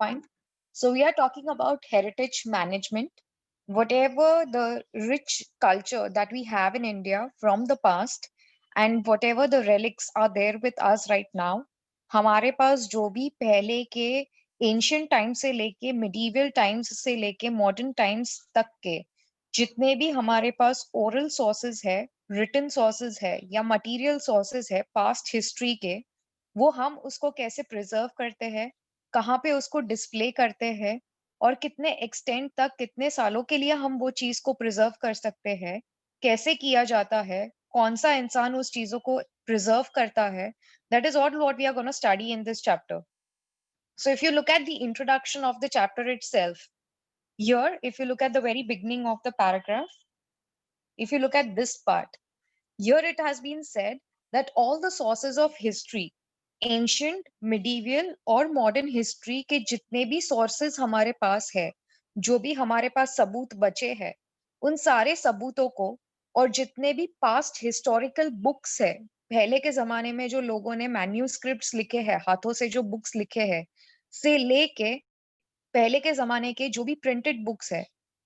Fine. So we are talking about heritage management. Whatever the rich culture that we have in India from the past and whatever the relics are there with us right now, हमारे पास जो भी पहले के ancient times से लेके medieval times से लेके modern times तक के जितने भी हमारे पास oral sources है, written sources है या material sources है past history के, वो हम उसको कैसे preserve करते हैं, कहाँ पे उसको डिस्प्ले करते हैं और कितने एक्सटेंट तक कितने सालों के लिए हम वो चीज को प्रिजर्व कर सकते हैं, कैसे किया जाता है, कौन सा इंसान उस चीजों को प्रिजर्व करता है, that is all what we are gonna study in this chapter. So if you look at the introduction of the chapter itself, here if you look at the very beginning of the paragraph, if you look at this part, here it has been said that all the sources of history, ancient medieval और modern history के जितने भी sources हमारे पास है, जो भी हमारे पास सबूत बचे हैं, उन सारे सबूतों को और जितने भी पास्ट हिस्टोरिकल बुक्स है, पहले के जमाने में जो लोगों ने मैन्यूस्क्रिप्ट्स लिखे हैं, हाथों से जो बुक्स लिखे हैं, से लेके पहले के जमाने के जो भी प्रिंटेड बुक्स है,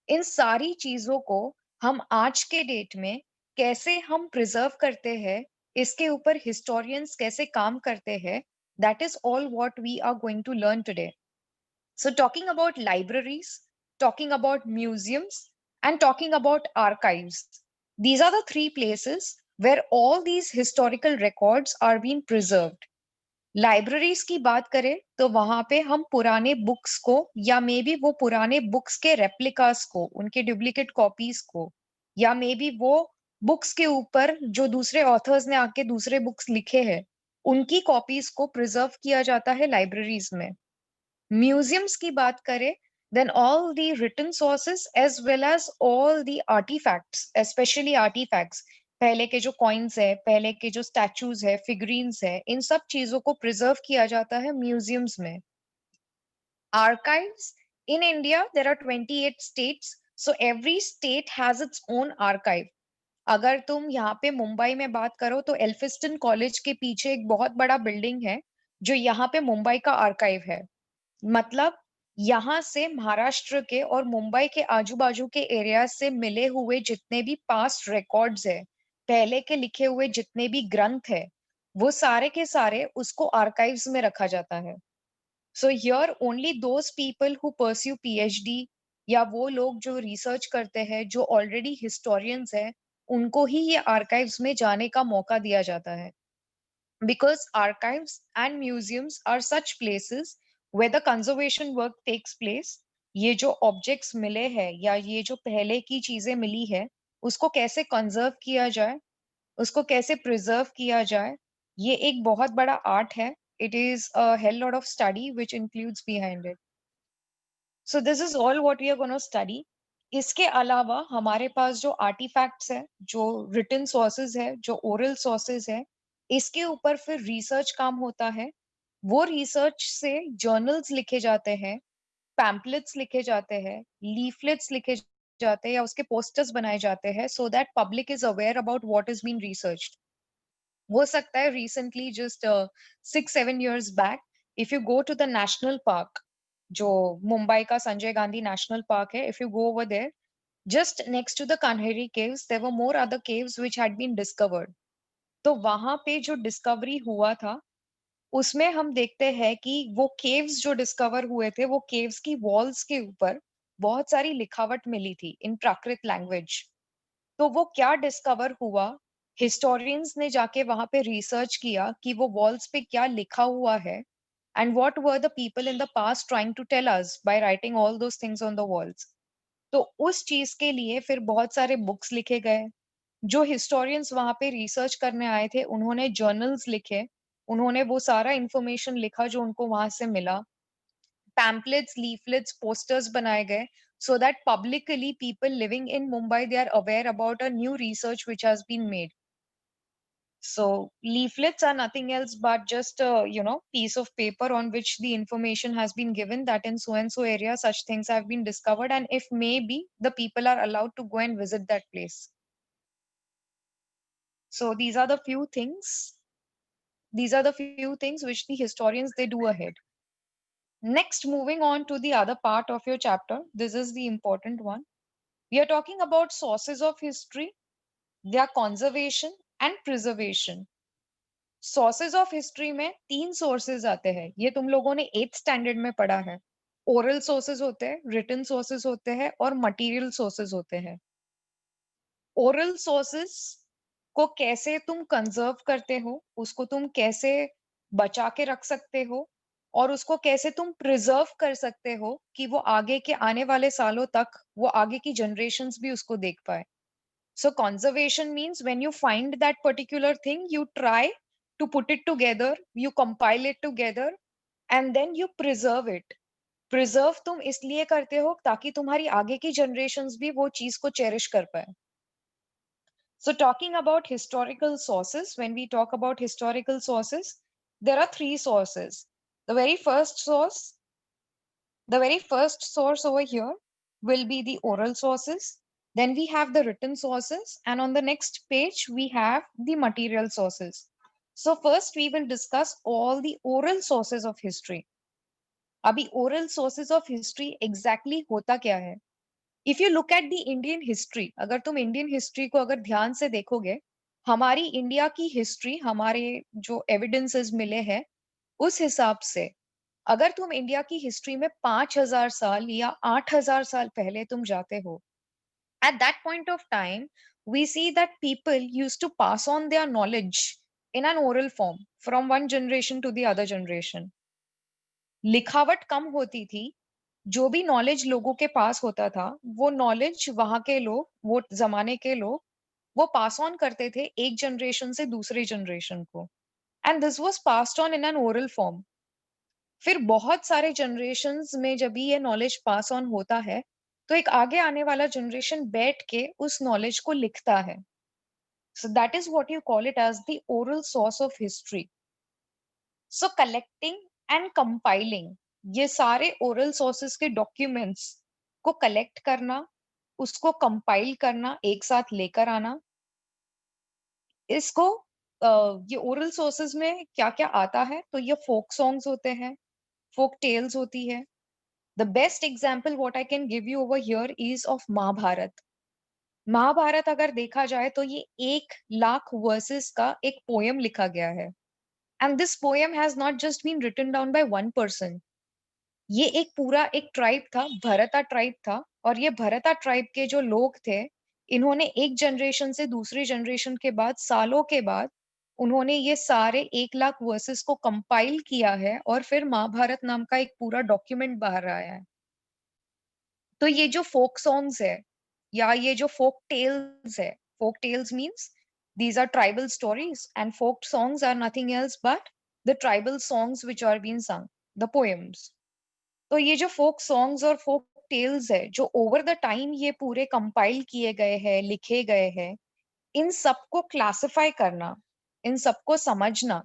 इन सारी चीजों को हम आज के डेट में कैसे हम प्रिजर्व करते हैं, इसके ऊपर हिस्टोरियंस कैसे काम करते हैं, that is all what we are going to learn today. So talking about libraries, talking about museums, and talking about archives, these are the three places where all these historical records are being preserved. Libraries की बात करें तो वहां पे हम पुराने books को या मे बी वो पुराने बुक्स के रेप्लिकास को, उनके डुप्लीकेट कॉपीज को, या मे बी वो बुक्स के ऊपर जो दूसरे ऑथर्स ने आके दूसरे बुक्स लिखे हैं, उनकी कॉपीज को प्रिजर्व किया जाता है लाइब्रेरीज में. म्यूजियम्स की बात करें, then all the written sources as well as all the artifacts, especially artifacts, पहले के जो कॉइन्स है, पहले के जो स्टैचूज है, फिगरीन्स है, इन सब चीजों को प्रिजर्व किया जाता है म्यूजियम्स में. Archives in India, there are 28 states, so every state has its own archive. अगर तुम यहाँ पे मुंबई में बात करो तो एल्फिस्टन कॉलेज के पीछे एक बहुत बड़ा बिल्डिंग है जो यहाँ पे मुंबई का आर्काइव है. मतलब यहाँ से महाराष्ट्र के और मुंबई के आजू बाजू के एरिया से मिले हुए जितने भी पास्ट रिकॉर्ड्स है, पहले के लिखे हुए जितने भी ग्रंथ है, वो सारे के सारे उसको आर्काइव्स में रखा जाता है. So here only those people who pursue PhD या वो लोग जो रिसर्च करते हैं, जो ऑलरेडी हिस्टोरियंस है, उनको ही ये आर्काइव्स में जाने का मौका दिया जाता है. Because archives and museums are such places where the conservation work takes place. ये जो ऑब्जेक्ट्स मिले हैं या ये जो पहले की चीजें मिली है, उसको कैसे कंजर्व किया जाए, उसको कैसे प्रिजर्व किया जाए, ये एक बहुत बड़ा आर्ट है. It is a hell lot of study which includes behind it. So this is all what we are gonna study. इसके अलावा हमारे पास जो आर्टिफैक्ट्स है, जो रिटन सोर्सेज है, जो ओरल सोर्सेज है, इसके ऊपर फिर रिसर्च काम होता है. वो रिसर्च से जर्नल्स लिखे जाते हैं, पैम्पलेट्स लिखे जाते हैं, लीफलेट्स लिखे जाते हैं या उसके पोस्टर्स बनाए जाते हैं so that public is aware about what is been researched. हो सकता है recently just 6-7 years back, if you go to the national park, जो मुंबई का संजय गांधी नेशनल पार्क है, if you go over there, just next to the Kanheri caves, there were more other caves which had been discovered. तो वहां पे जो discovery हुआ था, उसमें हम देखते हैं कि वो केव्स जो डिस्कवर हुए थे, वो केव्स की वॉल्स के ऊपर बहुत सारी लिखावट मिली थी इन प्राकृत लैंग्वेज. तो वो क्या डिस्कवर हुआ, हिस्टोरियंस ने जाके वहां पे रिसर्च किया कि वो वॉल्स पे क्या लिखा हुआ है, and what were the people in the past trying to tell us by writing all those things on the walls. तो उस चीज के लिए फिर बहुत सारे बुक्स लिखे गए. जो हिस्टोरियंस वहां पे रिसर्च करने आए थे, उन्होंने जर्नल्स लिखे, उन्होंने वो सारा इंफॉर्मेशन लिखा जो उनको वहां से मिला. पैम्पलेट्स, लीफलेट्स, पोस्टर्स बनाए गए so that publicly people living in Mumbai, they are aware about a new research which has been made. So leaflets are nothing else but just a, piece of paper on which the information has been given that in so and so area such things have been discovered, and if maybe the people are allowed to go and visit that place. So these are the few things. These are the few things which the historians they do ahead. Next, moving on to the other part of your chapter. This is the important one. We are talking about sources of history, their conservation and preservation. Sources of history में 3 sources आते हैं। ये तुम लोगों ने 8th standard में पढ़ा है। ओरल सोर्सेज होते हैं, रिटन सोर्सेज होते हैं और मटेरियल सोर्सेज होते हैं। ओरल सोर्सेज को कैसे तुम कंजर्व करते हो, उसको तुम कैसे बचा के रख सकते हो और उसको कैसे तुम प्रिजर्व कर सकते हो कि वो आगे के आने वाले सालों तक वो आगे की जनरेशंस भी उसको देख पाए। So conservation means when you find that particular thing, you try to put it together, you compile it together, and then you preserve it. Preserve तुम इसलिए करते हो ताकि तुम्हारी आगे की generations भी वो चीज को cherish कर पाए। So talking about historical sources, when we talk about historical sources, there are 3 sources. The very first source, the very first source over here will be the oral sources. Then we have the written sources, and on the next page, we have the material sources. So first, we will discuss all the oral sources of history. अभी oral sources of history exactly होता क्या है? If you look at the Indian history, अगर तुम Indian history को अगर ध्यान से देखोगे, हमारी इंडिया की हिस्ट्री, हमारे जो एविडेंसेस मिले हैं, उस हिसाब से अगर तुम इंडिया की हिस्ट्री में 5000 साल या 8000 साल पहले तुम जाते हो, at that point of time, we see that people used to pass on their knowledge in an oral form from one generation to the other generation. लिखावट कम होती थी, जो भी नॉलेज लोगों के पास होता था, वो नॉलेज वहाँ के लोग, वो ज़माने के लोग, वो पास ऑन करते थे एक जनरेशन से दूसरे जनरेशन को। And this was passed on in an oral form. फिर बहुत सारे जनरेशंस में जब भी ये नॉलेज पास ऑन होता है, तो एक आगे आने वाला जनरेशन बैठ के उस नॉलेज को लिखता है। So that is what you call it as the oral source of history. So collecting and compiling, ये सारे ओरल सोर्सेस के डॉक्यूमेंट्स को कलेक्ट करना, उसको कंपाइल करना, एक साथ लेकर आना, इसको ये ओरल सोर्सेस में क्या-क्या आता है, तो ये फोक सॉन्ग्स होते हैं, फोक टेल्स होती है। The best example what I can give you over here is of Mahabharat. Mahabharat अगर देखा जाए तो ये 1,00,000 वर्सेस का एक पोएम लिखा गया है। And this poem has not just been written down by one person. ये एक पूरा एक ट्राइब था, भरता ट्राइब था और ये भरता ट्राइब के जो लोग थे, इन्होंने एक जनरेशन से दूसरी जनरेशन के बाद, सालों के बाद, उन्होंने ये सारे 1,00,000 वर्सेस को कंपाइल किया है और फिर महाभारत नाम का एक पूरा डॉक्यूमेंट बाहर आया है। तो ये जो फ़ोक सॉन्ग्स है या ये जो folk tales means these are tribal stories and folk songs are nothing else but the tribal songs which are being sung, the poems. तो ये जो फ़ोक सॉन्ग्स और फ़ोक टेल्स है, जो ओवर द टाइम ये पूरे कंपाइल किए गए हैं, लिखे गए हैं, इन सबको क्लासिफ़ाई करना, इन सबको समझना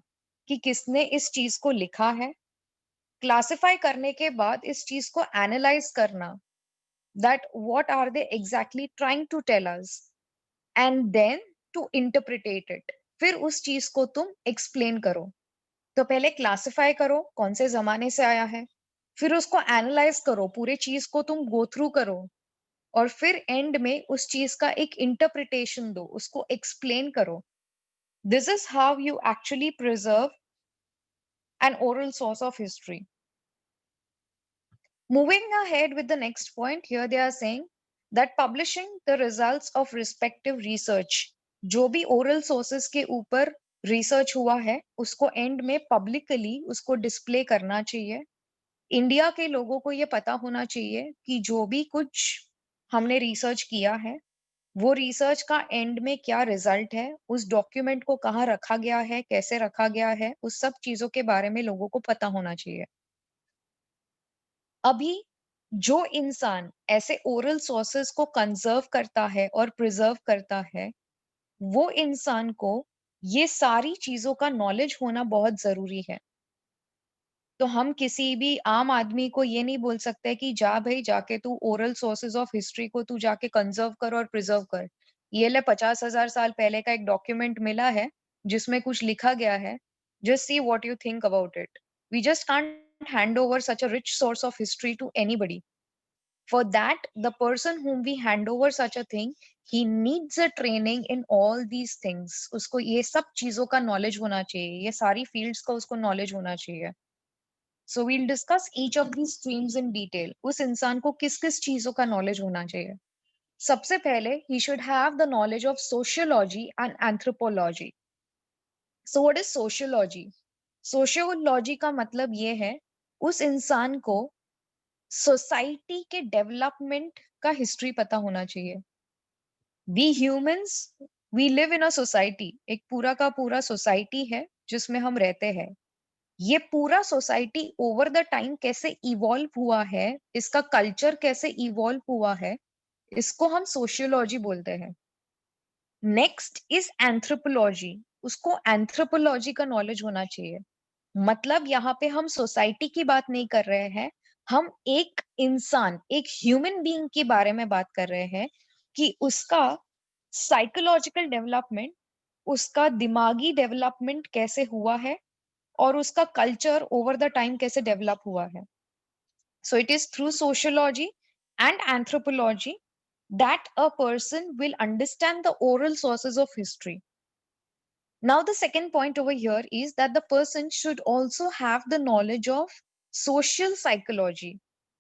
कि किसने इस चीज़ को लिखा है, क्लासिफ़ाई करने के बाद इस चीज़ को एनालाइज़ करना that what are they exactly trying to tell us and then to interpretate it, फिर उस चीज को तुम एक्सप्लेन करो। तो पहले क्लासिफाई करो कौन से जमाने से आया है, फिर उसको एनालाइज करो, पूरे चीज को तुम गो थ्रू करो और फिर एंड में उस चीज का एक इंटरप्रिटेशन दो, उसको एक्सप्लेन करो। This is how you actually preserve N oral source of history. Moving ahead with the next point, here they are saying that publishing the results of respective research, जो भी oral sources के ऊपर research हुआ है, उसको end में publicly उसको display करना चाहिए। इंडिया के लोगों को ये पता होना चाहिए कि जो भी कुछ हमने research किया है, वो research का end में क्या result है, उस document को कहाँ रखा गया है, कैसे रखा गया है, उस सब चीज़ों के बारे में लोगों को पता होना चाहिए। अभी जो इंसान ऐसे ओरल सोर्सेस को कंजर्व करता है और प्रिजर्व करता है, वो इंसान को ये सारी चीज़ों का नॉलेज होना बहुत ज़रूरी है। तो हम किसी भी आम आदमी को ये नहीं बोल सकते कि जा भई जाके तू ओरल सोर्सेस ऑफ हिस्ट्री को तू जाके कंजर्व कर और प्रिजर्व कर। ये ले 50,000 साल पहले का एक डॉक्यूमेंट मिला है, जिसमें कुछ लिखा गया है। Just see what you think about it. We just can't hand over such a rich source of history to anybody. For that, the person whom we hand over such a thing, he needs a training in all these things. उसको ये सब चीजों का knowledge होना चाहिए, ये सारी fields का उसको knowledge होना चाहिए. So we'll discuss each of these streams in detail. उस इंसान को किस किस चीजों का knowledge होना चाहिए. सबसे पहले he should have the knowledge of sociology and anthropology. So what is sociology? Sociology का मतलब ये है उस इंसान को सोसाइटी के डेवलपमेंट का हिस्ट्री पता होना चाहिए. We humans, we live in a society. एक पूरा का पूरा सोसाइटी है जिसमें हम रहते हैं. ये पूरा सोसाइटी ओवर द टाइम कैसे इवॉल्व हुआ है, इसका कल्चर कैसे इवॉल्व हुआ है, इसको हम सोशियोलॉजी बोलते हैं. Next is anthropology. उसको एंथ्रोपोलॉजी का नॉलेज होना चाहिए. मतलब यहाँ पे हम सोसाइटी की बात नहीं कर रहे हैं, हम एक इंसान, एक ह्यूमन बीइंग के बारे में बात कर रहे हैं कि उसका साइकोलॉजिकल डेवलपमेंट, उसका दिमागी डेवलपमेंट कैसे हुआ है और उसका कल्चर ओवर द टाइम कैसे डेवलप हुआ है. So it is through sociology and anthropology that a person will understand the oral sources of history. Now, the second point over here is that the person should also have the knowledge of social psychology.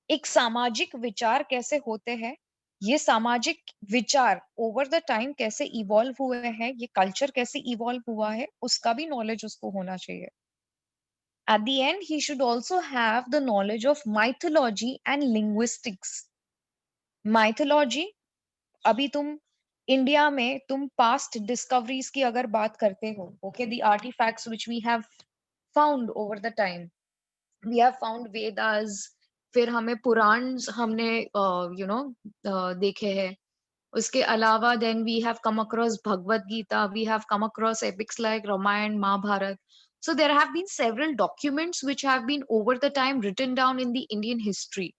एक सामाजिक विचार कैसे होते हैं, ये सामाजिक विचार over the time कैसे इवॉल्व हुए हैं, ये कल्चर कैसे इवॉल्व हुआ है, उसका भी नॉलेज उसको होना चाहिए. At the end, he should also have the knowledge of mythology and linguistics. Mythology, अभी तुम इंडिया में तुम पास्ट डिस्कवरीज की अगर बात करते हो, okay, the artifacts which we have found over the time, we have found Vedas, फिर हमें पुराण हमने देखे हैं. उसके अलावा then we have come across Bhagwat Gita, we have come across epics like Ramayan, Mahabharat. So there have been several documents which have been over the time written down in the Indian history.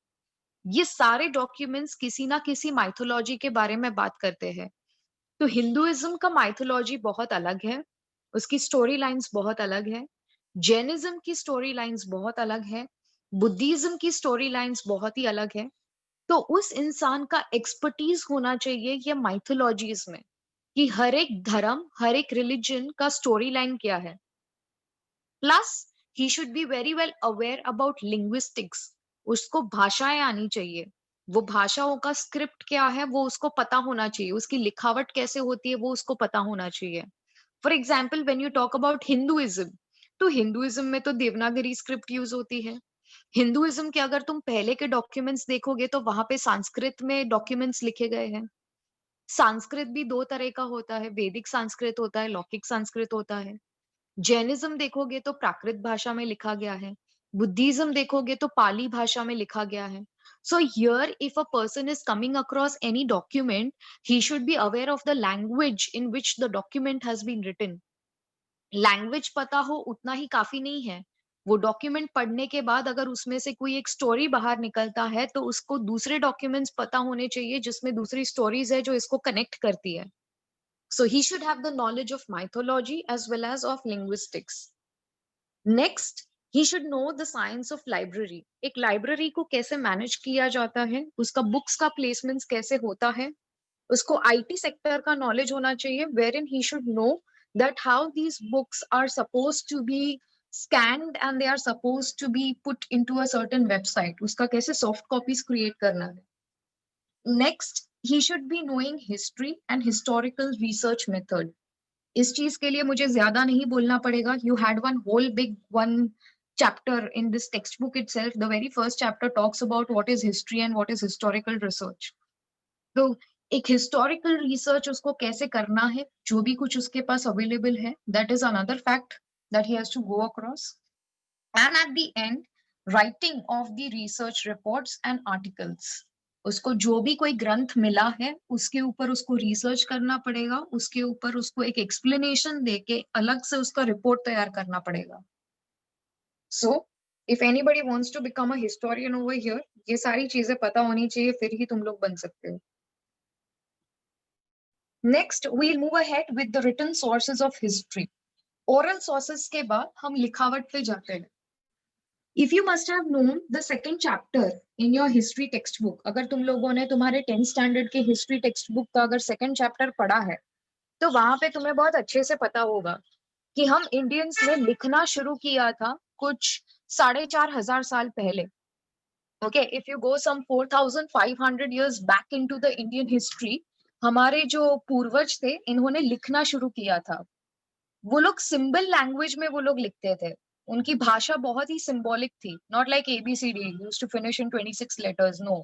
ये सारे documents किसी ना किसी माइथोलॉजी के बारे में बात करते हैं. तो हिंदुइज्म का माइथोलॉजी बहुत अलग है, उसकी स्टोरी लाइंस बहुत अलग है. जैनिज्म की स्टोरी लाइंस बहुत अलग है. बुद्धिज्म की स्टोरी लाइंस बहुत ही अलग है. तो उस इंसान का एक्सपर्टीज होना चाहिए ये माइथोलॉजीज में कि हर एक धर्म, हर एक रिलीजन का स्टोरी लाइन क्या है. Plus he should be very well aware about linguistics. उसको भाषाएं आनी चाहिए. वो भाषाओं का स्क्रिप्ट क्या है वो उसको पता होना चाहिए. उसकी लिखावट कैसे होती है वो उसको पता होना चाहिए. For example, when you talk about Hinduism, तो हिंदुइज्म में तो देवनागरी स्क्रिप्ट यूज होती है. हिंदुइज्म के अगर तुम पहले के डॉक्यूमेंट्स देखोगे तो वहां पे संस्कृत में डॉक्यूमेंट्स लिखे गए हैं. संस्कृत भी दो तरह का होता है, वैदिक संस्कृत होता है, लौकिक संस्कृत होता है. जैनिज्म देखोगे तो प्राकृत भाषा में लिखा गया है. बुद्धिज्म देखोगे तो पाली भाषा में लिखा गया है. So here if a person is coming across any document, he should be aware of the language in which the document has been written. Language पता हो उतना ही काफी नहीं है. वो डॉक्यूमेंट पढ़ने के बाद अगर उसमें से कोई एक स्टोरी बाहर निकलता है तो उसको दूसरे डॉक्यूमेंट्स पता होने चाहिए जिसमें दूसरी स्टोरीज है जो इसको कनेक्ट करती है. So he should have the knowledge of mythology as well as of linguistics. Next, he should know the science of library. एक लाइब्रेरी को कैसे मैनेज किया जाता है, उसका बुक्स का प्लेसमेंट्स कैसे होता है, उसको आईटी सेक्टर का नॉलेज होना चाहिए, wherein he should know that how these books are supposed to be scanned and they are supposed to be put into a certain website. उसका कैसे सॉफ्ट कॉपीज क्रिएट करना है. Next, he should be knowing history and historical research method. इस चीज के लिए मुझे ज्यादा नहीं बोलना पड़ेगा. You had one whole big one chapter in this text book itself. The very first chapter talks about what is history and what is historical research. तो एक हिस्टोरिकल रिसर्च उसको कैसे करना है, जो भी कुछ उसके पास अवेलेबल है, that is another fact that he has to go across. And at the end, writing of the research reports and articles. उसको जो भी कोई ग्रंथ मिला है उसके ऊपर उसको रिसर्च करना पड़ेगा, उसके ऊपर उसको एक एक्सप्लेनेशन देके अलग से उसका रिपोर्ट तैयार करना पड़ेगा. So if anybody wants to become a historian over here, ये सारी चीजें पता होनी चाहिए, फिर ही तुम लोग बन सकते हो. Next we'll move ahead with the written sources of history. Oral sources के बाद हम लिखावट पे जाते हैं. If you must have known the second chapter in your history text book, अगर तुम लोगों ने तुम्हारे 10th स्टैंडर्ड के हिस्ट्री टेक्स्ट बुक का अगर सेकंड चैप्टर पढ़ा है, तो वहां पे तुम्हें बहुत अच्छे से पता होगा कि हम इंडियंस ने लिखना शुरू किया था कुछ 4,500 साल पहले. Okay, if you go some 4,500 years back into the Indian history, हमारे जो पूर्वज थे इन्होंने लिखना शुरू किया था. वो लोग सिंबल लैंग्वेज में वो लोग लिखते थे. उनकी भाषा बहुत ही सिंबॉलिक थी, not like ABCD used to finish in 26 letters. No,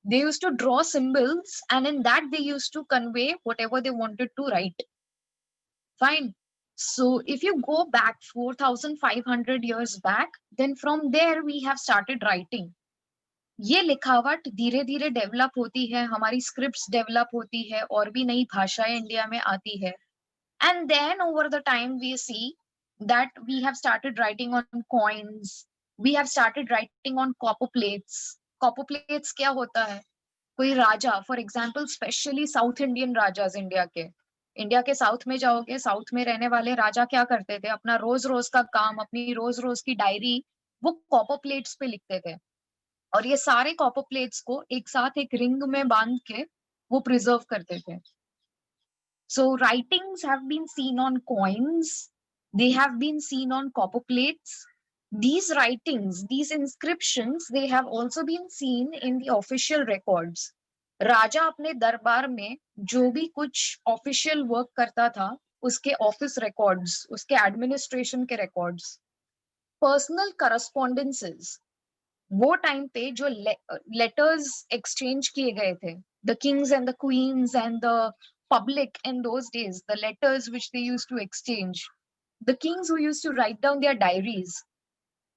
they used to draw symbols, and in that they used to convey whatever they wanted to write. Fine. So if you go back 4,500 years back, then from there we have started writing. ये लिखावट धीरे धीरे develop होती है, हमारी scripts develop होती है, और भी नई भाषाएं इंडिया में आती है. And then over the time we see that we have started writing on coins, we have started writing on copper plates. Copper plates क्या होता है? कोई राजा, for example specially South Indian राजाज, इंडिया के साउथ में जाओगे, साउथ में रहने वाले राजा क्या करते थे? अपना रोज रोज का काम, अपनी रोज रोज की डायरी वो कॉपर प्लेट्स पे लिखते थे. और ये सारे कॉपर प्लेट्स को एक साथ एक रिंग में बांध के वो प्रिजर्व करते थे. So writings have been seen on coins, they have been seen on copper plates. These writings, these inscriptions, they have also been seen in the official records. राजा अपने दरबार में जो भी कुछ ऑफिशियल वर्क करता था, उसके ऑफिस रिकॉर्ड्स, उसके एडमिनिस्ट्रेशन के रिकॉर्ड्स, पर्सनल करस्पॉन्डेंसेस, वो टाइम पे जो लेटर्स एक्सचेंज किए गए थे, the Kings and the queen's and the public in those days, the letters which they used to exchange, the kings who used to write down their diaries,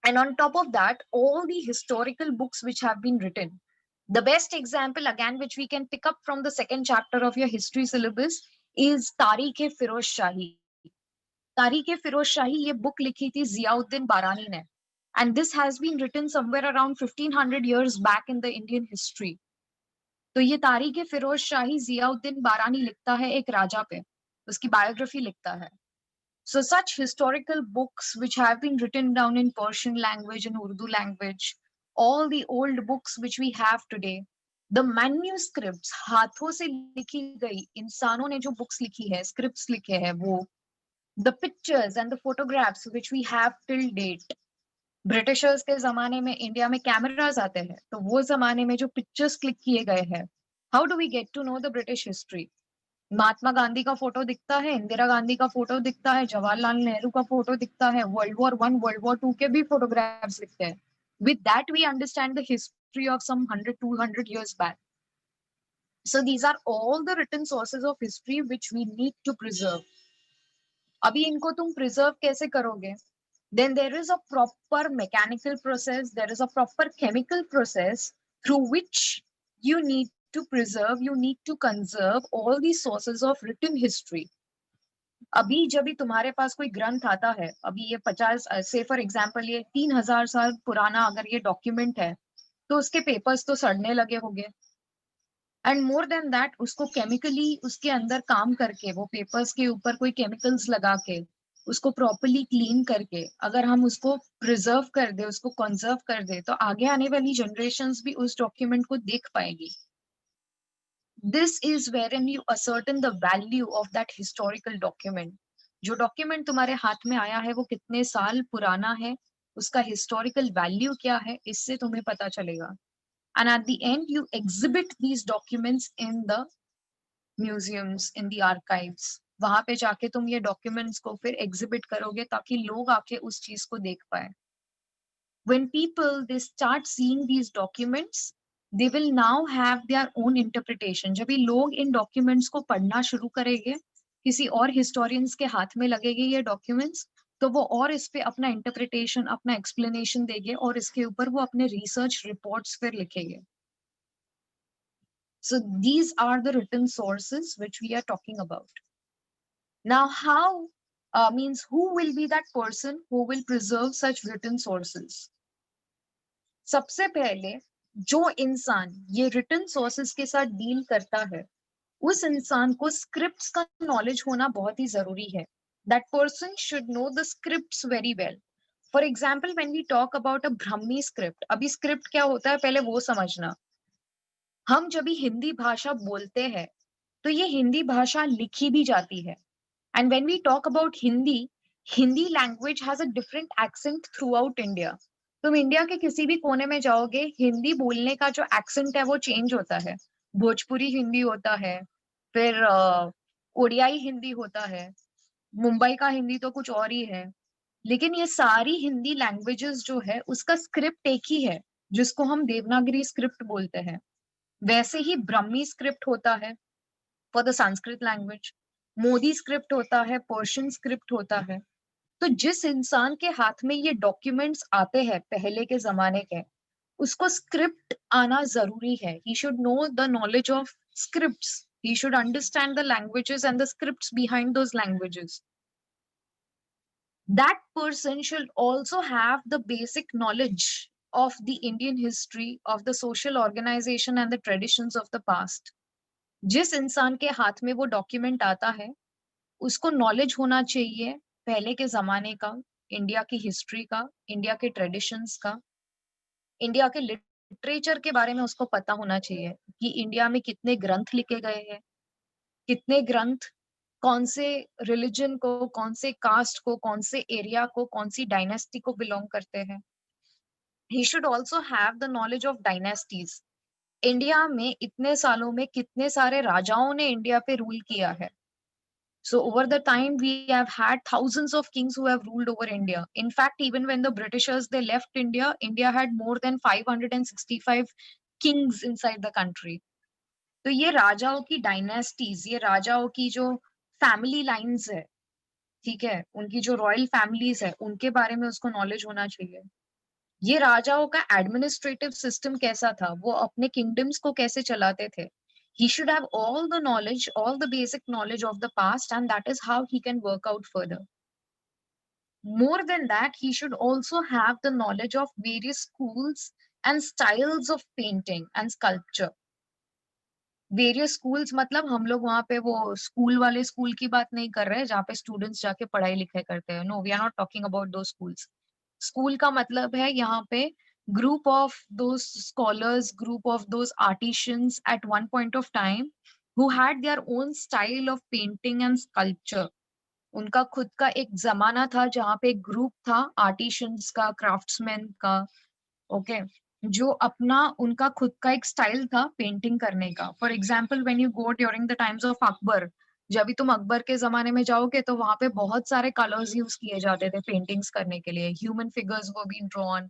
and on top of that, all the historical books which have been written. The best example, again, which we can pick up from the second chapter of your history syllabus, is Tariq-e-Firoz Shahi. Tariq-e-Firoz Shahi, ये book लिखी थी जियाउद्दीन बारानी ने, and this has been written somewhere around 1500 years back in the Indian history. तो ये तारीख फिरोज शाही जियाउद्दीन बारानी लिखता है एक राजा पे, उसकी बायोग्राफी लिखता है. So such historical books which have been written down in Persian language and Urdu language, all the old books which we have today, the manuscripts, हाथों से लिखी गई, इंसानों ने जो books लिखी है, scripts लिखे हैं वो, the pictures and the photographs which we have till date. Britishers के जमाने में इंडिया में कैमरास आते हैं, तो वो जमाने में जो पिक्चर्स क्लिक किए गए हैं, how do we get to know the British history? Mahatma Gandhi का फोटो दिखता है, इंदिरा गांधी का फोटो दिखता है, जवाहरलाल नेहरू का फोटो दिखता है, वर्ल्ड वॉर 1, वर्ल्ड वॉर 2 के भी फोटोग्राफ्स दिखते हैं. With that we understand the history of some 100-200 years back. So these are all the written sources of history which we need to preserve. अभी इनको तुम प्रिजर्व कैसे करोगे? Then there is a proper mechanical process, there is a proper chemical process through which you need to preserve, you need to conserve all the sources of written history. अभी जब भी तुम्हारे पास कोई ग्रंथ आता है, अभी ये 50 से फॉर एग्जांपल ये 3000 साल पुराना अगर ये डॉक्यूमेंट है, तो उसके पेपर्स तो सड़ने लगे होंगे, एंड मोर देन दैट उसको केमिकली उसके अंदर काम करके, वो पेपर्स के ऊपर कोई केमिकल्स लगा के उसको प्रॉपर्ली क्लीन करके अगर हम उसको प्रिजर्व कर दे, उसको कंजर्व कर दे, तो आगे आने वाली जनरेशंस भी उस डॉक्यूमेंट को देख पाएगी. This is wherein you ascertain the value of that historical document. जो डॉक्यूमेंट तुम्हारे हाथ में आया है वो कितने साल पुराना है, उसका हिस्टोरिकल वैल्यू क्या है, इससे तुम्हें पता चलेगा. And at the end, you exhibit these documents in the museums, in the archives. वहां पे जाके तुम ये documents को फिर exhibit करोगे ताकि लोग आके उस चीज को देख पाए. When people they start seeing these documents, they will now have their own interpretation. जब ये लोग इन documents को पढ़ना शुरू करेंगे, किसी और historians के हाथ में लगेंगे ये documents, तो वो और इस पे अपना इंटरप्रिटेशन, अपना एक्सप्लेनेशन देंगे और इसके ऊपर वो अपने रिसर्च रिपोर्ट्स फिर लिखेंगे. So these are the written sources which we are talking about. Now how means who will be that person who will preserve such written sources? सबसे पहले जो इंसान ये written sources के साथ डील करता है, उस इंसान को स्क्रिप्ट्स का नॉलेज होना बहुत ही जरूरी है. That person should know the scripts very well. For example when we talk about a Brahmi script, अभी स्क्रिप्ट क्या होता है पहले वो समझना। हम जब भी हिंदी भाषा बोलते हैं तो ये हिंदी भाषा लिखी भी जाती है। And when we talk about Hindi, Hindi language has a different accent throughout India. तुम इंडिया के किसी भी कोने में जाओगे, हिंदी बोलने का जो एक्सेंट है वो चेंज होता है। भोजपुरी हिंदी होता है, फिर ओडियाई हिंदी होता है, मुंबई का हिंदी तो कुछ और ही है। लेकिन ये सारी हिंदी लैंग्वेजेस जो है उसका स्क्रिप्ट एक ही है, जिसको हम देवनागरी स्क्रिप्ट बोलते हैं। वैसे ही ब्रह्मी स्क्रिप्ट होता है for the Sanskrit language, Modi script होता है, पर्शियन स्क्रिप्ट होता है। तो जिस इंसान के हाथ में ये डॉक्यूमेंट्स आते हैं पहले के जमाने के, उसको स्क्रिप्ट आना जरूरी है। ही should know the knowledge of scripts, he should understand the languages and the scripts behind those languages. That person should also have the basic knowledge of the Indian history, of the social organization and the traditions of the past. जिस इंसान के हाथ में वो document आता है, उसको knowledge होना चाहिए पहले के जमाने का, इंडिया की हिस्ट्री का, इंडिया के ट्रेडिशंस का, इंडिया के लिटरेचर के बारे में उसको पता होना चाहिए कि इंडिया में कितने ग्रंथ लिखे गए हैं, कितने ग्रंथ कौन से रिलीजन को, कौन से कास्ट को, कौन से एरिया को, कौन सी डायनेस्टी को बिलोंग करते हैं। He should also have the knowledge of dynasties. India में इतने सालों में कितने सारे राजाओं ने इंडिया पे रूल किया है। So over the time, we have had thousands of kings who have ruled over India. In fact, even when the Britishers they left India, India had more than 565 kings inside the country. तो ये राजाओं की dynasties, ये राजाओं की जो family lines है, ठीक है, उनकी जो रॉयल फैमिलीज है, उनके बारे में उसको नॉलेज होना चाहिए। ये राजाओं का एडमिनिस्ट्रेटिव सिस्टम कैसा था, वो अपने किंगडम्स को कैसे चलाते थे। He should have all the knowledge, all the basic knowledge of the past, and that is how he can work out further. More than that, he should also have the knowledge of various schools and styles of painting and sculpture. Various schools मतलब हम लोग वहां पे वो school वाले school की बात नहीं कर रहे हैं जहाँ पे स्टूडेंट्स जाके पढ़ाई लिखाई करते हैं। No, we are not talking about दो स्कूल्स। स्कूल का मतलब है यहाँ पे group of those scholars, group of those artisans at one point of time who had their own style of painting and sculpture. उनका खुद का एक जमाना था जहाँ पे एक ग्रुप था आर्टिशियंस का, क्राफ्ट्समैन का, ओके, जो अपना उनका खुद का एक स्टाइल था पेंटिंग करने का। For example when you go during the times of Akbar, जब भी तुम अकबर के जमाने में जाओगे तो वहां पे बहुत सारे कलर्स यूज किए जाते थे पेंटिंग्स करने के लिए। ह्यूमन फिगर्स वो बीन ड्रॉन,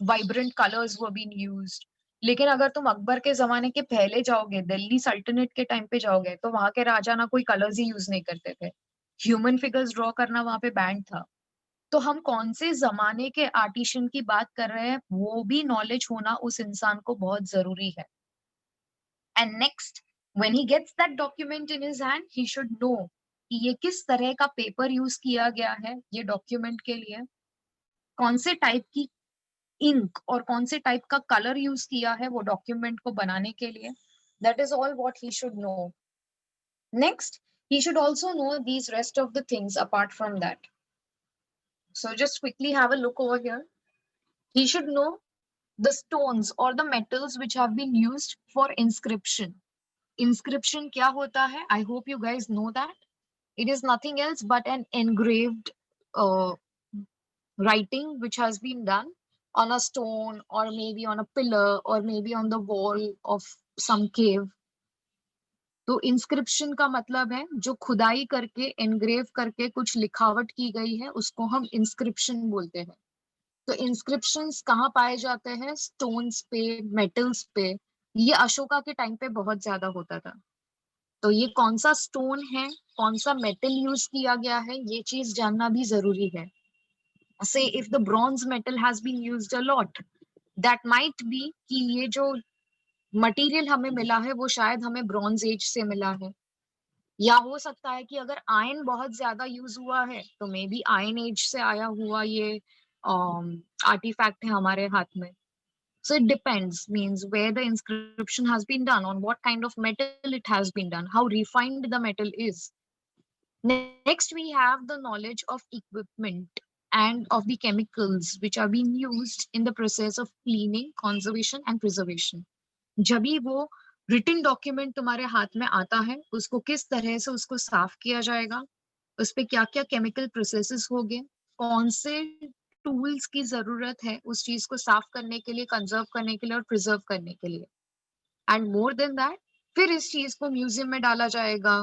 वाइब्रेंट कलर्स वो बीन यूज्ड। लेकिन अगर तुम अकबर के जमाने के पहले जाओगे, दिल्ली सल्तनत के टाइम पे जाओगे, तो वहां के राजा ना कोई कलर्स ही यूज नहीं करते थे। ह्यूमन फिगर्स ड्रॉ करना वहां पे बैंड था। तो हम कौन से जमाने के आर्टिशियन की बात कर रहे हैं, वो भी नॉलेज होना उस इंसान को बहुत जरूरी है। And next, when he gets that document in his hand, he should know कि ये किस तरह का पेपर यूज किया गया है ये डॉक्यूमेंट के लिए, कौन से टाइप की इंक और कौन से टाइप का कलर यूज किया है वो डॉक्यूमेंट को बनाने के लिए। That is all what he should no. Next, he should also know these rest of the things apart from that. So just quickly have a look over here. He should know the stones or the metals which have been used for inscription. Inscription क्या होता है? I hope you guys know that. It is nothing else but an engraved uh, writing which has been done on a stone or maybe on a pillar or maybe on the wall of some cave. तो inscription का मतलब है जो खुदाई करके engrave करके कुछ लिखावट की गई है, उसको हम इंस्क्रिप्शन बोलते हैं। तो इंस्क्रिप्शंस कहाँ पाए जाते हैं? स्टोन्स पे, मेटल्स पे। ये अशोका के टाइम पे बहुत ज्यादा होता था। तो ये कौन सा स्टोन है, कौन सा मेटल यूज किया गया है, ये चीज जानना भी जरूरी है। Say if the bronze metal has been used a lot, that might be कि ये जो मटेरियल हमें मिला है वो शायद हमें ब्रॉन्ज एज से मिला है। या हो सकता है कि अगर आयन बहुत ज्यादा यूज हुआ है तो मे बी आयन एज से आया हुआ ये आर्टिफैक्ट है हमारे हाथ में। So it depends, means where the inscription has been done, on what kind of metal it has been done, how refined the metal is. Next, we have the knowledge of equipment. and of the chemicals which are being used in the process of cleaning, conservation and preservation. जब भी वो written document तुम्हारे हाथ में आता है, उसको किस तरह से उसको साफ किया जाएगा, उस पे क्या-क्या केमिकल प्रोसेसेस होंगे, कौन से टूल्स की ज़रूरत है उस चीज़ को साफ करने के लिए, कंज़र्व करने के लिए और प्रिज़र्व करने के लिए। एंड मोर देन दैट, फिर इस चीज़ को म्यूज़ियम में डाला जाएगा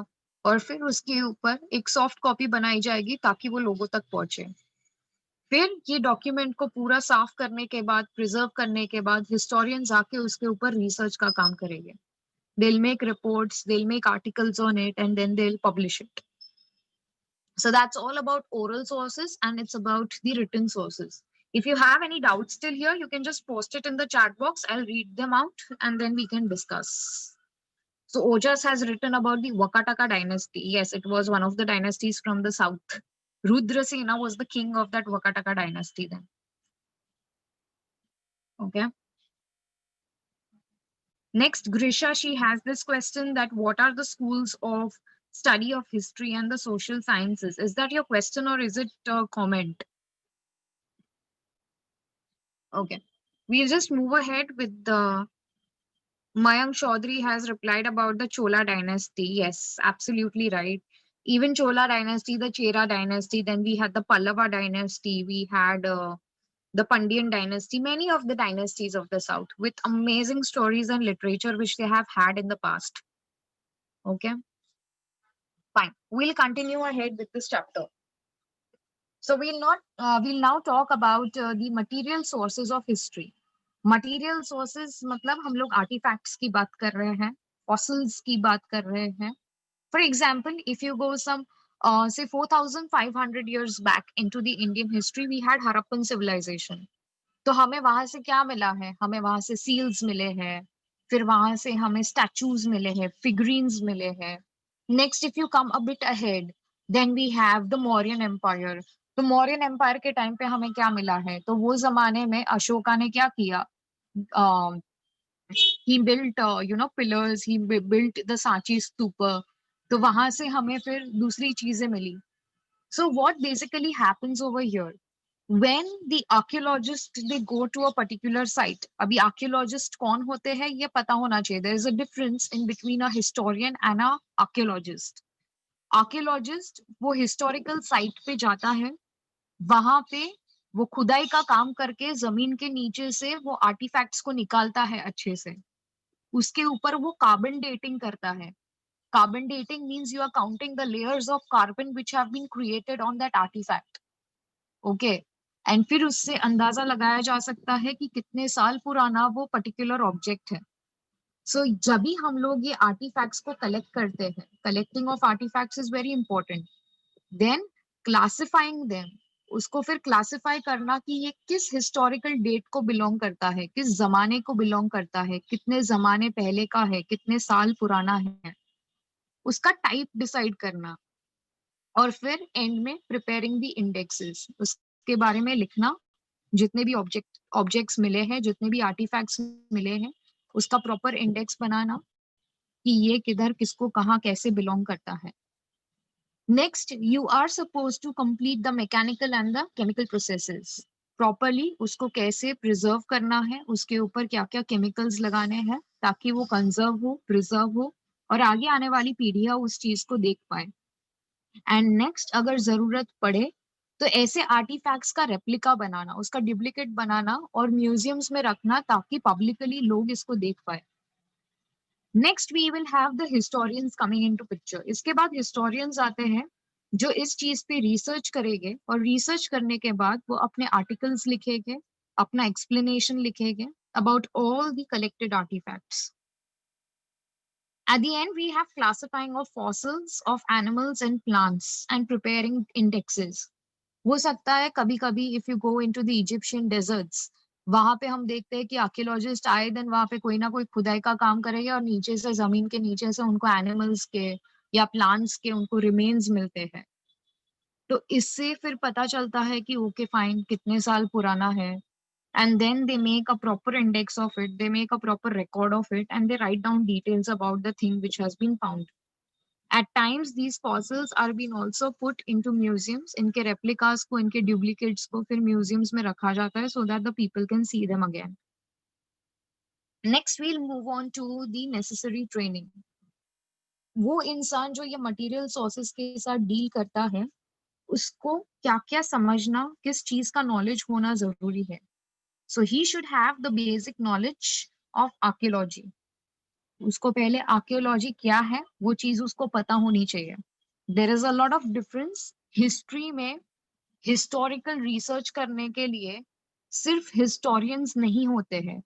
और फिर उसके ऊपर एक सॉफ्ट कॉपी बनाई जाएगी ताकि वो लोगों तक पहुँचे। फिर ये डॉक्यूमेंट को पूरा साफ करने के बाद, प्रिज़र्व करने के बाद हिस्टोरियंस आके उसके ऊपर रिसर्च का काम करेंगे। They'll make reports, they'll make articles on it, and then they'll publish it. So that's all about oral sources and it's about the written sources. If you have any doubts still here, you can just post it in the chat box. I'll read them out and then we can discuss. So Ojas has written about the Vakataka dynasty. Yes, it was one of the dynasties from the south. Rudrasena was the king of that Vakataka dynasty then. Okay. Next, Grisha, she has this question that what are the schools of study of history and the social sciences? Is that your question or is it a comment? Okay. We'll just move ahead with the Mayank Chaudhary has replied about the Chola dynasty. Yes, absolutely right. Even Chola dynasty, the Chera dynasty, then we had the Pallava dynasty, we had the Pandyan dynasty, many of the dynasties of the south with amazing stories and literature which they have had in the past. Okay, fine. We'll continue ahead with this chapter. So we'll now talk about the material sources of history. Material sources मतलब हम लोग artifacts की बात कर रहे हैं, fossils की बात कर रहे हैं. For example, if you go some say 4,500 years back into the Indian history, we had Harappan civilization. तो हमें वहां से क्या मिला है? हमें वहां से seals मिले हैं, फिर वहां से हमें statues मिले हैं, figurines मिले हैं. Next, if you come a bit ahead, then we have the Mauryan Empire. तो मौर्यन एम्पायर के टाइम पे हमें क्या मिला है? तो वो जमाने में अशोका ने क्या किया? he built pillars, he built the Sanchi Stupa. तो वहां से हमें फिर दूसरी चीजें मिली. So what basically happens over here? When the archaeologists they go to a particular site, अभी archaeologist कौन होते हैं ये पता होना चाहिए. There is a difference in between a historian and a archaeologist. Archaeologist वो historical site पे जाता है, वहां पे वो खुदाई का काम करके जमीन के नीचे से वो आर्टिफैक्ट्स को निकालता है अच्छे से. उसके ऊपर वो कार्बन डेटिंग करता है. Carbon dating means you are counting the layers of carbon which have been created on that artifact. Okay. And फिर उससे अंदाजा लगाया जा सकता है कि कितने साल पुराना वो पर्टिकुलर ऑब्जेक्ट है. सो जब भी हम लोग ये आर्टिफैक्ट्स को कलेक्ट करते हैं, collecting of artifacts is very important. Then classifying them, उसको फिर क्लासिफाई करना कि ये किस हिस्टोरिकल डेट को बिलोंग करता है, किस जमाने को बिलोंग करता है, कितने जमाने पहले का है, कितने साल पुराना है, उसका टाइप डिसाइड करना. और फिर एंड में प्रिपेयरिंग द इंडेक्सेस, उसके बारे में लिखना. जितने भी ऑब्जेक्ट्स मिले हैं, जितने भी आर्टिफैक्ट्स मिले हैं, उसका प्रॉपर इंडेक्स बनाना कि ये किधर किसको कहाँ कैसे बिलोंग करता है. Next, you are suppose to complete the mechanical and the chemical processes. Properly उसको कैसे प्रिजर्व करना है, उसके ऊपर क्या क्या केमिकल्स लगाने हैं ताकि वो कंजर्व हो, प्रिजर्व हो और आगे आने वाली पीढ़ियां उस चीज को देख पाए. एंड नेक्स्ट, अगर जरूरत पड़े तो ऐसे आर्टिफैक्ट्स का रेप्लिका बनाना, उसका डुप्लीकेट बनाना और म्यूजियम्स में रखना ताकि पब्लिकली लोग इसको देख पाए. Next we will have the historians coming into picture. इसके बाद हिस्टोरियंस आते हैं जो इस चीज पे रिसर्च करेंगे और रिसर्च करने के बाद वो अपने आर्टिकल्स लिखेंगे, अपना एक्सप्लेनेशन लिखेंगे about all the collected artifacts. At the end, we have classifying of fossils of animals and plants and preparing indexes. हो सकता है कभी कभी if you go into the Egyptian deserts, वहां पे हम देखते हैं कि आर्कियोलॉजिस्ट आए दिन वहां पे कोई ना कोई खुदाई का काम करेगा और नीचे से, जमीन के नीचे से उनको एनिमल्स के या प्लांट्स के उनको रिमेन्स मिलते हैं. तो इससे फिर पता चलता है कि ओके फाइन कितने साल पुराना है. And then they make a proper index of it, they make a proper record of it, and they write down details about the thing which has been found. At times these fossils are being also put into museums. इनके replicas को, इनके duplicates को फिर museums में रखा जाता है so that the people can see them again. Next we'll move on to the necessary training. वो इंसान जो ये material sources के साथ deal करता है, उसको क्या क्या समझना, किस चीज का knowledge होना जरूरी है. So he should have the basic knowledge of archaeology. उसको पहले आर्कियोलॉजी क्या है वो चीज उसको पता होनी चाहिए. There is a lot of difference. History में हिस्टोरिकल रिसर्च करने के लिए सिर्फ हिस्टोरियंस नहीं होते हैं.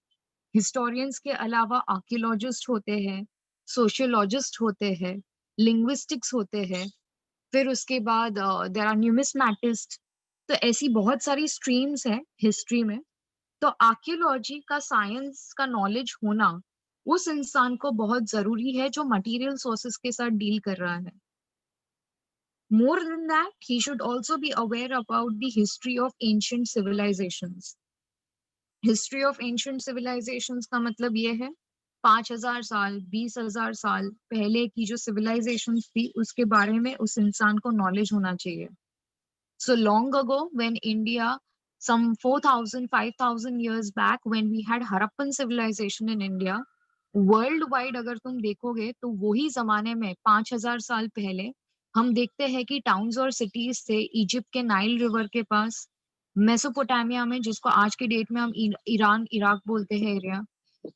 हिस्टोरियंस के अलावा आर्कियोलॉजिस्ट होते हैं, सोशियोलॉजिस्ट होते हैं, लिंग्विस्टिक्स होते हैं, फिर उसके बाद देयर आर न्यूमिस्मैटिस्ट. तो ऐसी बहुत सारी स्ट्रीम्स है हिस्ट्री में. तो आर्कियोलॉजी का, साइंस का नॉलेज होना उस इंसान को बहुत जरूरी है जो मटेरियल सोर्सेस के साथ डील कर रहा है. More than that he should also be aware about the history of ancient civilizations. History of ancient civilizations का मतलब ये है 5,000 साल, 20,000 साल पहले की जो सिविलाइजेशंस थी उसके बारे में उस इंसान को नॉलेज होना चाहिए. So long ago, when India, some 4,000, 5,000 years back, when we had Harappan civilization in India, world wide अगर तुम देखोगे तो वही जमाने में 5,000 साल पहले हम देखते हैं कि टाउन्स और सिटीज थे इजिप्ट के नाइल रिवर के पास, मेसोपोटामिया में जिसको आज के डेट में हम ईरान इराक बोलते हैं एरिया.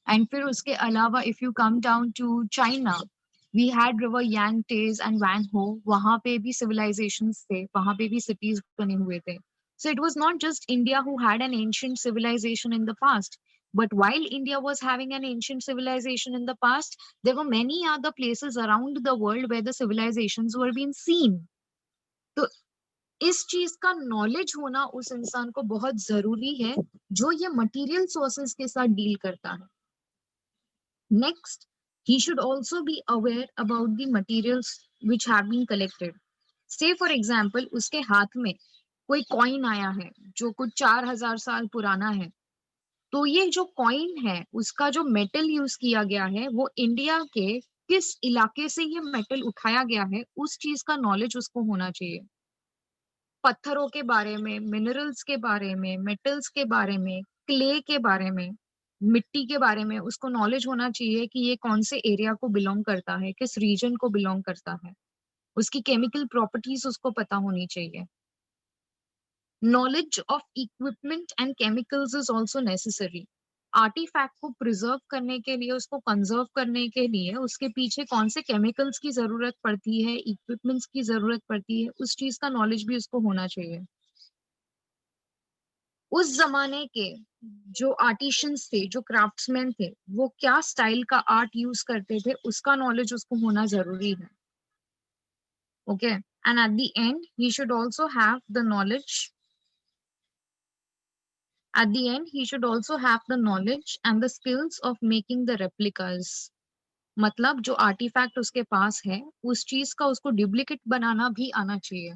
एंड फिर उसके अलावा if you come down to China, we had river Yangtze and Huang Ho. वहां पे भी सिविलाइजेशंस थे, वहां पे भी सिटीज बने हुए थे. So it was not just India who had an ancient civilization in the past. But while India was having an ancient civilization in the past, there were many other places around the world where the civilizations were being seen. तो इस चीज का knowledge होना उस इंसान को बहुत जरूरी है जो ये मटेरियल सोर्सेस के साथ डील करता है. Next, he should also be aware about the materials which have been collected. Say for example, उसके हाथ में कोई कॉइन आया है जो कुछ 4,000 साल पुराना है. तो ये जो कॉइन है उसका जो मेटल यूज किया गया है वो इंडिया के किस इलाके से ये मेटल उठाया गया है उस चीज का नॉलेज उसको होना चाहिए. पत्थरों के बारे में, मिनरल्स के बारे में, मेटल्स के बारे में, क्ले के बारे में, मिट्टी के बारे में उसको नॉलेज होना चाहिए कि ये कौन से एरिया को बिलोंग करता है, किस रीजन को बिलोंग करता है. उसकी केमिकल प्रॉपर्टीज उसको पता होनी चाहिए. Knowledge of equipment and chemicals is also necessary. Artifact को प्रिजर्व करने के लिए, उसको कंजर्व करने के लिए उसके पीछे कौन से केमिकल्स की जरूरत पड़ती है, इक्विपमेंट्स की जरूरत पड़ती है, उस चीज का नॉलेज भी उसको होना चाहिए. उस जमाने के जो आर्टिशियंस थे, जो क्राफ्ट्समैन थे, वो क्या स्टाइल का आर्ट यूज करते थे उसका नॉलेज उसको होना जरूरी है. Okay. And at the and he should also have the knowledge. At the end, he should also have the knowledge and the skills of making the replicas. मतलब जो आर्टिफैक्ट उसके पास है उस चीज का उसको डुप्लीकेट बनाना भी आना चाहिए.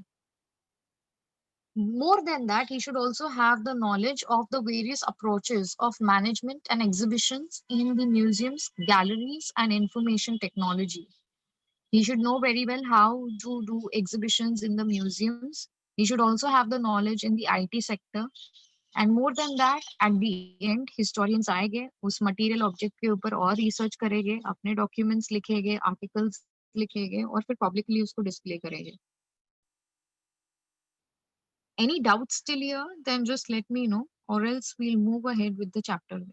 More than that, he should also have the knowledge of the various approaches of management and exhibitions in the museums, galleries, and information technology. He should know very well how to do exhibitions in the museums. He should also have the knowledge in the IT sector. And more than that, eight the and historians आएंगे उस material object के ऊपर और research करेंगे, अपने documents लिखेंगे, articles लिखेंगे और फिर पब्लिकली उसको डिस्प्ले करेंगे. Any doubts still here? Then just let me know or else we will move ahead with the chapter.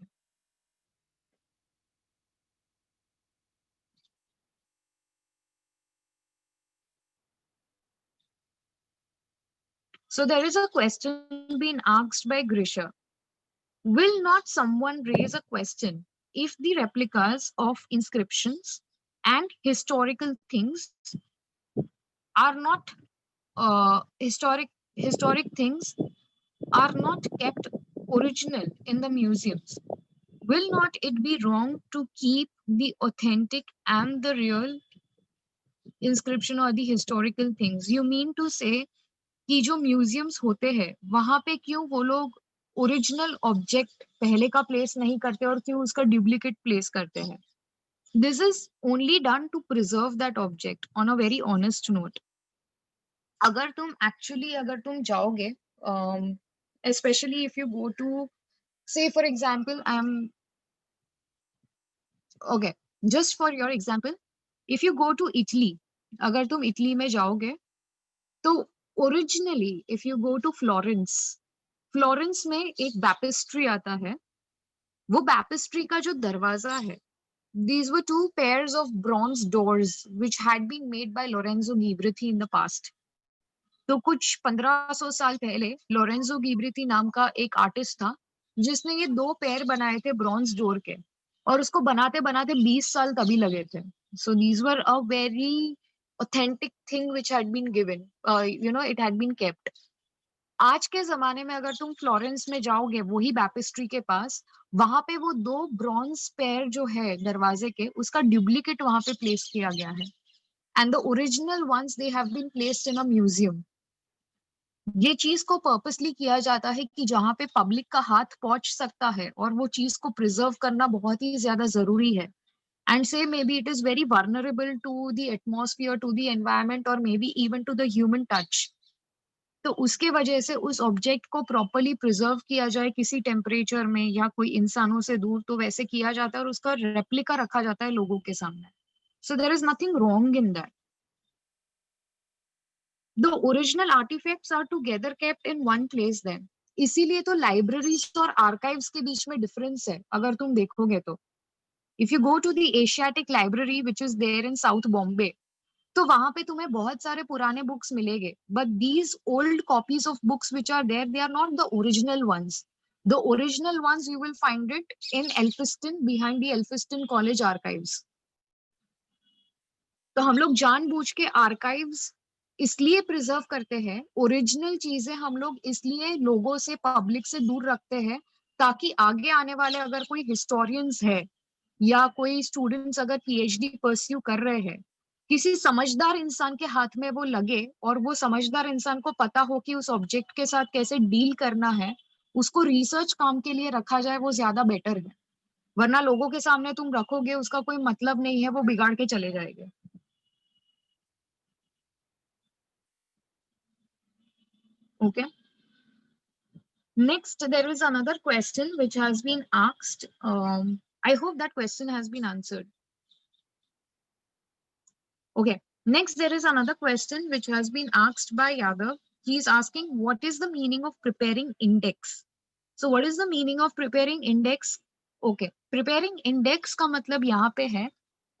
So there is a question being asked by Grisha. Will not someone raise a question if the replicas of inscriptions and historical things are not historic things are not kept original in the museums? Will not it be wrong to keep the authentic and the real inscription or the historical things? You mean to say कि जो museums होते हैं वहां पे क्यों वो लोग original object पहले का प्लेस नहीं करते और क्यों उसका डुप्लीकेट प्लेस करते हैं? This is only done to preserve that object on a very honest note. अगर तुम जाओगे, especially if you go to, say for example, okay, just for your example, if you go to Italy, अगर तुम Italy में जाओगे तो originally if you go to Florence, Florence में एक बैपिस्ट्री आता है। वो बैपिस्ट्री का जो दरवाजा है, these were two pairs of bronze doors which had been made by Lorenzo Ghiberti in the past. तो कुछ 1500 साल पहले लोरेंजो गिब्रिती नाम का एक आर्टिस्ट था जिसने ये दो पैर बनाए थे ब्रॉन्ज डोर के, और उसको बनाते बनाते 20 साल तभी लगे थे। So these were a very authentic thing which had been given, it had been kept. आज के जमाने में अगर तुम फ्लोरेंस में जाओगे वही बैपिस्ट्री के पास, वहां पे वो दो ब्रॉन्ज पैर जो है दरवाजे के, उसका डुप्लीकेट वहां पे प्लेस किया गया है, and the original ones they have been placed in a museum. ये चीज को पर्पसली किया जाता है कि जहां पे पब्लिक का हाथ पहुंच सकता है और वो चीज को प्रिजर्व करना बहुत ही ज्यादा जरूरी है। And say maybe it is very vulnerable to the atmosphere, to the environment, or maybe even to the human touch. तो उसके वजह से उस ऑब्जेक्ट को प्रॉपरली प्रिजर्व किया जाए किसी टेम्परेचर में या कोई इंसानों से दूर, तो वैसे किया जाता है और उसका रेप्लिका रखा जाता है लोगों के सामने। So there is nothing wrong in that. The original artifacts are together kept in one place then. इसीलिए तो लाइब्रेरीज और आर्काइव्स के बीच में डिफरेंस है अगर तुम देखोगे तो। If you go to the Asiatic library which is there in south Bombay, तो वहां पे तुम्हें बहुत सारे पुराने बुक्स मिलेंगे, but these old copies of books which are there, they are not the original ones. The original ones you will find it in Elphinstone, behind the Elphinstone college archives. तो हम लोग जानबूझ के आर्काइव्स इसलिए preserve करते हैं, original चीजें हम लोग इसलिए लोगों से, पब्लिक से दूर रखते हैं, ताकि आगे आने वाले अगर कोई हिस्टोरियंस है या कोई स्टूडेंट्स अगर पीएचडी परस्यू कर रहे हैं, किसी समझदार इंसान के हाथ में वो लगे और वो समझदार इंसान को पता हो कि उस ऑब्जेक्ट के साथ कैसे डील करना है, उसको रिसर्च काम के लिए रखा जाए, वो ज्यादा बेटर है। वरना लोगों के सामने तुम रखोगे, उसका कोई मतलब नहीं है, वो बिगाड़ के चले जाएंगे। Okay. Next, there is another question which has been asked. I hope that question has been answered. Okay. Next, there is another question which has been asked by Yadav. He is asking, what is the meaning of preparing index? So, what is the meaning of preparing index? Okay. Preparing index का मतलब यहाँ पे है,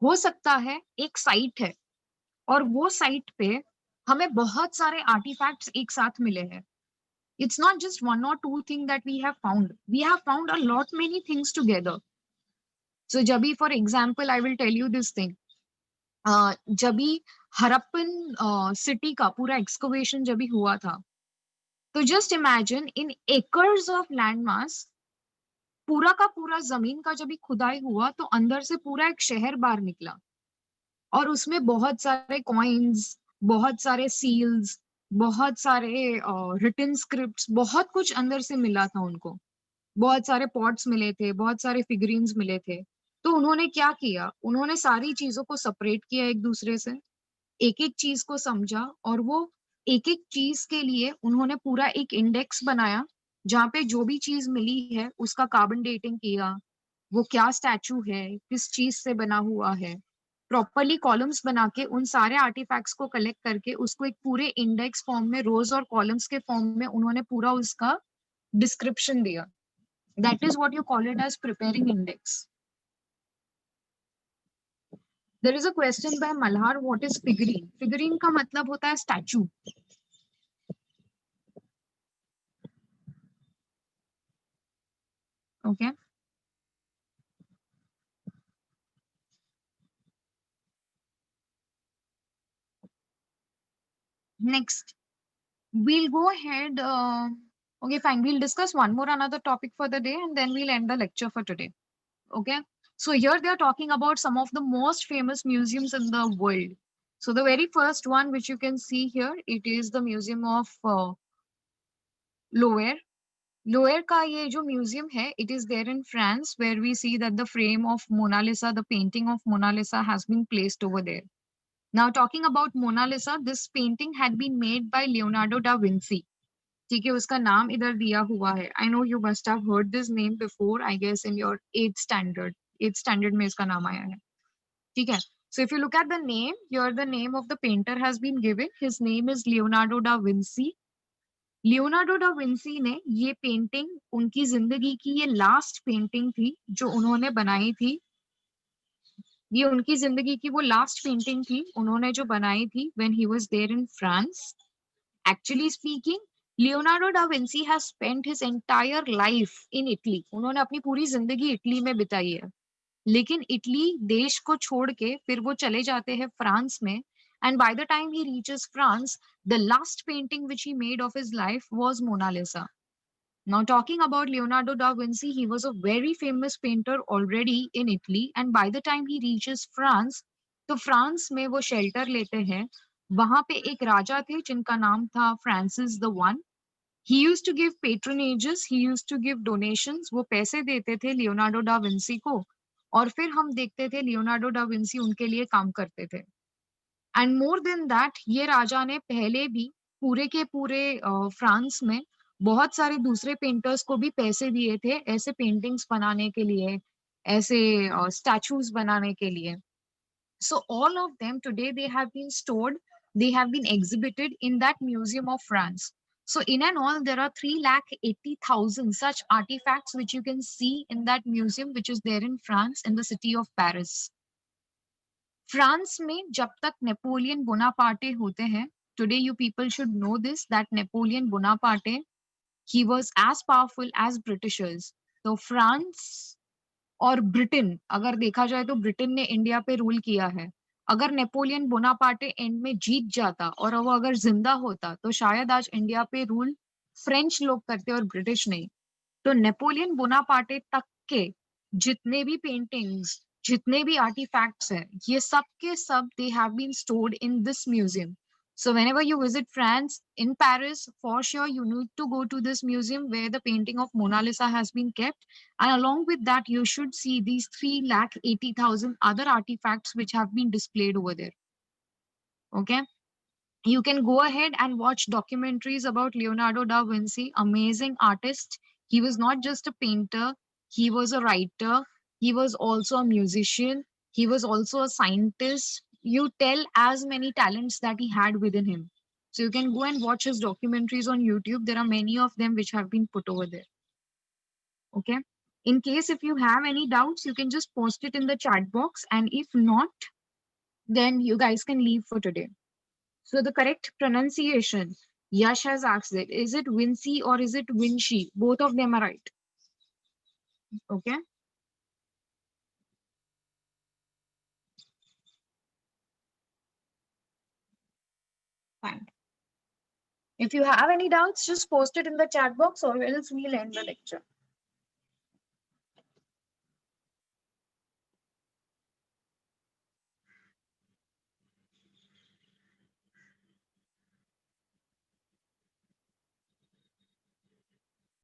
हो सकता है एक site है और वो साइट पे हमें बहुत सारे आर्टिफैक्ट्स एक साथ मिले हैं। It's not just one or two things that we have found. We have found a lot many things together. So Jabi, for example, I will tell you this thing. जबी Harappan city का पूरा excavation जबी हुआ था, तो just imagine in acres of land mass, पूरा का पूरा जमीन का जब खुदाई हुआ तो अंदर से पूरा एक शहर बाहर निकला, और उसमें बहुत सारे कॉइन्स, बहुत सारे सील्स, बहुत सारे रिटन स्क्रिप्ट्स, बहुत कुछ अंदर से मिला था उनको। बहुत सारे पॉट्स मिले थे, बहुत सारे फिगरीन्स मिले थे। तो उन्होंने क्या किया, उन्होंने सारी चीजों को सेपरेट किया एक दूसरे से, एक एक चीज को समझा, और वो एक एक चीज के लिए उन्होंने पूरा एक इंडेक्स बनाया, जहाँ पे जो भी चीज मिली है उसका कार्बन डेटिंग किया, वो क्या स्टैचू है, किस चीज से बना हुआ है, प्रॉपरली कॉलम्स बना के उन सारे आर्टिफैक्ट्स को कलेक्ट करके उसको एक पूरे इंडेक्स फॉर्म में, रोज और कॉलम्स के फॉर्म में उन्होंने पूरा उसका डिस्क्रिप्शन दिया। That is what you call it as preparing index. There is a question by Malhar, what is figurine? Figurine का मतलब होता है statue. Okay. Next, we'll go ahead. Okay, fine. We'll discuss one more another topic for the day, and then we'll end the lecture for today. Okay. So here they are talking about some of the most famous museums in the world. So the very first one, which you can see here, it is the Museum of Louvre. Lower का ये जो museum है, it is there in France, where we see that the frame of Mona Lisa, the painting of Mona Lisa has been placed over there. Now talking about Mona Lisa, this painting had been made by Leonardo da Vinci. ठीक है, उसका नाम इधर दिया हुआ है. I know you must have heard this name before, I guess in your 8th standard. 8th standard में इसका नाम आया है. ठीक है. So if you look at the name, here the name of the painter has been given. His name is Leonardo da Vinci. Leonardo da Vinci ने ये painting, उनकी जिंदगी की ये लास्ट पेंटिंग थी जो उन्होंने बनाई थी. ये उनकी जिंदगी की वो लास्ट पेंटिंग थी उन्होंने जो बनाई थी when he was there in France. Actually speaking, Leonardo da Vinci has spent his entire life in Italy. उन्होंने अपनी पूरी जिंदगी इटली में बिताई है. लेकिन इटली देश को छोड़ के फिर वो चले जाते हैं फ्रांस में. And by the time he reaches France, the last painting which he made of his life was Mona Lisa. Now, talking about Leonardo da Vinci, he was a very famous painter already in Italy, and by the time he reaches France, तो France में वो shelter लेते हैं. वहां पे एक राजा थे जिनका नाम था Francis the one. He used to give patronages, he used to give donations. वो पैसे देते थे लियोनार्डो डा विंसी को, और फिर हम देखते थे लियोनार्डो डा विंसी उनके लिए काम करते थे. एंड मोर देन दैट, ये राजा ने पहले भी पूरे के पूरे फ्रांस में बहुत सारे दूसरे पेंटर्स को भी पैसे दिए थे ऐसे पेंटिंग्स बनाने के लिए, ऐसे स्टैचूज बनाने के लिए. So all of them today they have been stored, they have been exhibited in that museum of France. So in and all there are 3,80,000 such artifacts which you can see in that museum which is there in France in the city of Paris. France में जब तक Napoleon Bonaparte होते हैं, today you people should know this that Napoleon Bonaparte, he was as powerful as Britishers. तो France और Britain, अगर देखा जाए तो ब्रिटेन ने इंडिया पे रूल किया है. अगर नेपोलियन बोनापार्टे एंड में जीत जाता और वो अगर जिंदा होता तो शायद आज इंडिया पे रूल फ्रेंच लोग करते और ब्रिटिश नहीं. तो नेपोलियन बोनापार्टे तक के जितने भी पेंटिंग्स, जितने भी आर्टिफैक्ट्स हैं, ये सब के सब they have been stored in this museum. So whenever you visit France, in Paris, for sure you need to go to this museum where the painting of Mona Lisa has been kept. And along with that, you should see these 3,80,000 other artifacts which have been displayed over there. Okay? You can go ahead and watch documentaries about Leonardo da Vinci, amazing artist. He was not just a painter, he was a writer, he was also a musician, he was also a scientist. You tell as many talents that he had within him. So you can go and watch his documentaries on YouTube. There are many of them which have been put over there. Okay. In case if you have any doubts, you can just post it in the chat box. And if not, then you guys can leave for today. So the correct pronunciation, Yash has asked it. Is it Vinci or is it Vinci? Both of them are right. Okay. Fine. If you have any doubts, just post it in the chat box or else we'll end the lecture.